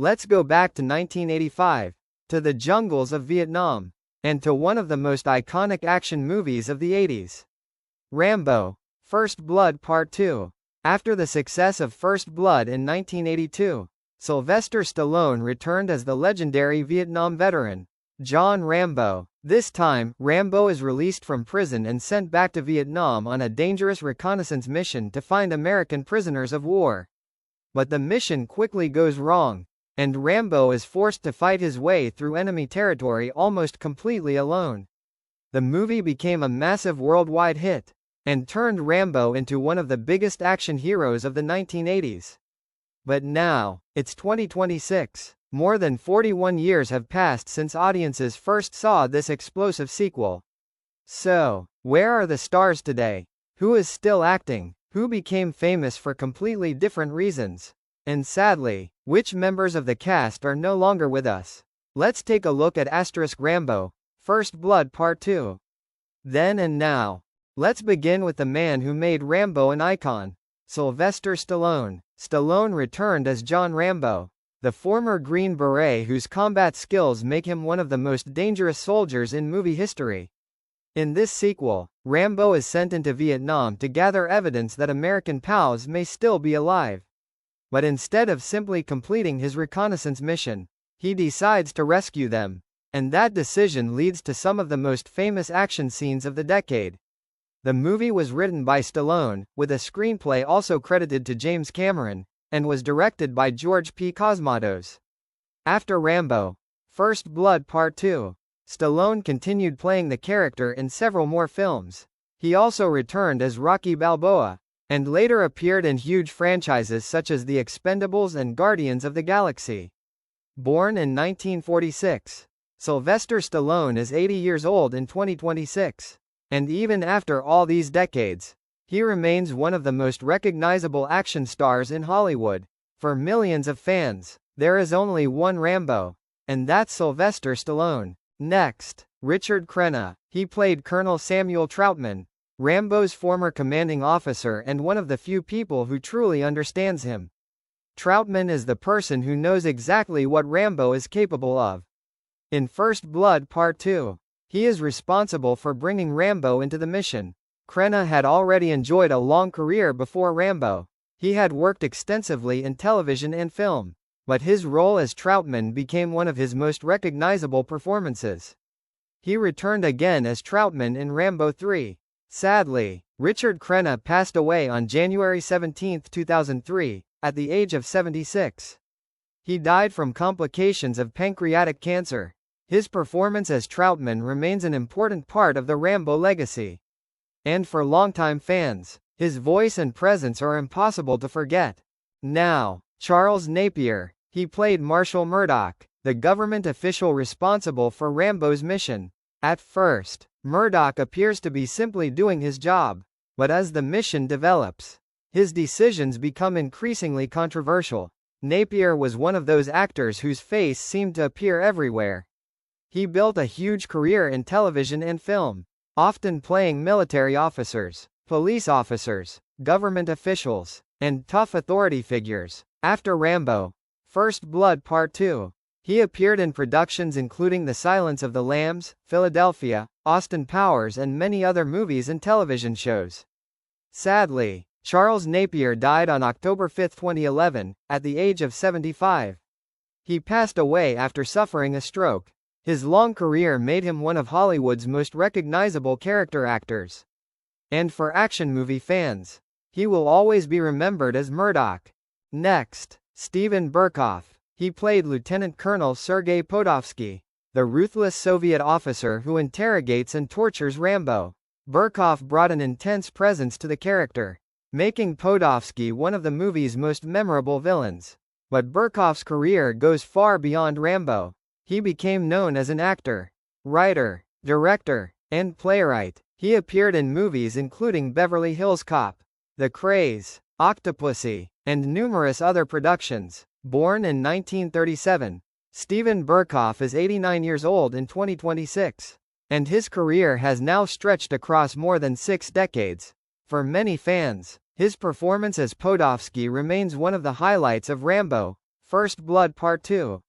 Let's go back to 1985, to the jungles of Vietnam, and to one of the most iconic action movies of the 80s. Rambo, First Blood Part 2. After the success of First Blood in 1982, Sylvester Stallone returned as the legendary Vietnam veteran, John Rambo. This time, Rambo is released from prison and sent back to Vietnam on a dangerous reconnaissance mission to find American prisoners of war. But the mission quickly goes wrong, and Rambo is forced to fight his way through enemy territory almost completely alone. The movie became a massive worldwide hit, and turned Rambo into one of the biggest action heroes of the 1980s. But now, it's 2026. More than 41 years have passed since audiences first saw this explosive sequel. So, where are the stars today? Who is still acting? Who became famous for completely different reasons? And sadly, which members of the cast are no longer with us? Let's take a look at Rambo, First Blood Part 2. Then and now. Let's begin with the man who made Rambo an icon, Sylvester Stallone. Stallone returned as John Rambo, the former Green Beret whose combat skills make him one of the most dangerous soldiers in movie history. In this sequel, Rambo is sent into Vietnam to gather evidence that American POWs may still be alive. But instead of simply completing his reconnaissance mission, he decides to rescue them, and that decision leads to some of the most famous action scenes of the decade. The movie was written by Stallone, with a screenplay also credited to James Cameron, and was directed by George P. Cosmatos. After Rambo, First Blood Part 2, Stallone continued playing the character in several more films. He also returned as Rocky Balboa, and later appeared in huge franchises such as The Expendables and Guardians of the Galaxy. Born in 1946, Sylvester Stallone is 80 years old in 2026, and even after all these decades, he remains one of the most recognizable action stars in Hollywood. For millions of fans, there is only one Rambo, and that's Sylvester Stallone. Next, Richard Crenna. He played Colonel Samuel Troutman, Rambo's former commanding officer and one of the few people who truly understands him. Troutman is the person who knows exactly what Rambo is capable of. In First Blood Part 2, he is responsible for bringing Rambo into the mission. Crenna had already enjoyed a long career before Rambo. He had worked extensively in television and film, but his role as Troutman became one of his most recognizable performances. He returned again as Troutman in Rambo 3. Sadly, Richard Crenna passed away on January 17, 2003, at the age of 76. He died from complications of pancreatic cancer. His performance as Troutman remains an important part of the Rambo legacy. And for longtime fans, his voice and presence are impossible to forget. Now, Charles Napier. He played Marshal Murdoch, the government official responsible for Rambo's mission. At first, Murdoch appears to be simply doing his job, but as the mission develops, his decisions become increasingly controversial. Napier was one of those actors whose face seemed to appear everywhere. He built a huge career in television and film, often playing military officers, police officers, government officials, and tough authority figures. After Rambo, First Blood Part 2, he appeared in productions including The Silence of the Lambs, Philadelphia, Austin Powers and many other movies and television shows. Sadly, Charles Napier died on October 5, 2011, at the age of 75. He passed away after suffering a stroke. His long career made him one of Hollywood's most recognizable character actors. And for action movie fans, he will always be remembered as Murdoch. Next, Steven Berkoff. He played Lieutenant Colonel Sergei Podofsky, the ruthless Soviet officer who interrogates and tortures Rambo. Berkoff brought an intense presence to the character, making Podofsky one of the movie's most memorable villains. But Berkoff's career goes far beyond Rambo. He became known as an actor, writer, director, and playwright. He appeared in movies including Beverly Hills Cop, The Craze, Octopussy, and numerous other productions. Born in 1937, Steven Berkoff is 89 years old in 2026, and his career has now stretched across more than 6 decades. For many fans, his performance as Podofsky remains one of the highlights of Rambo, First Blood Part 2.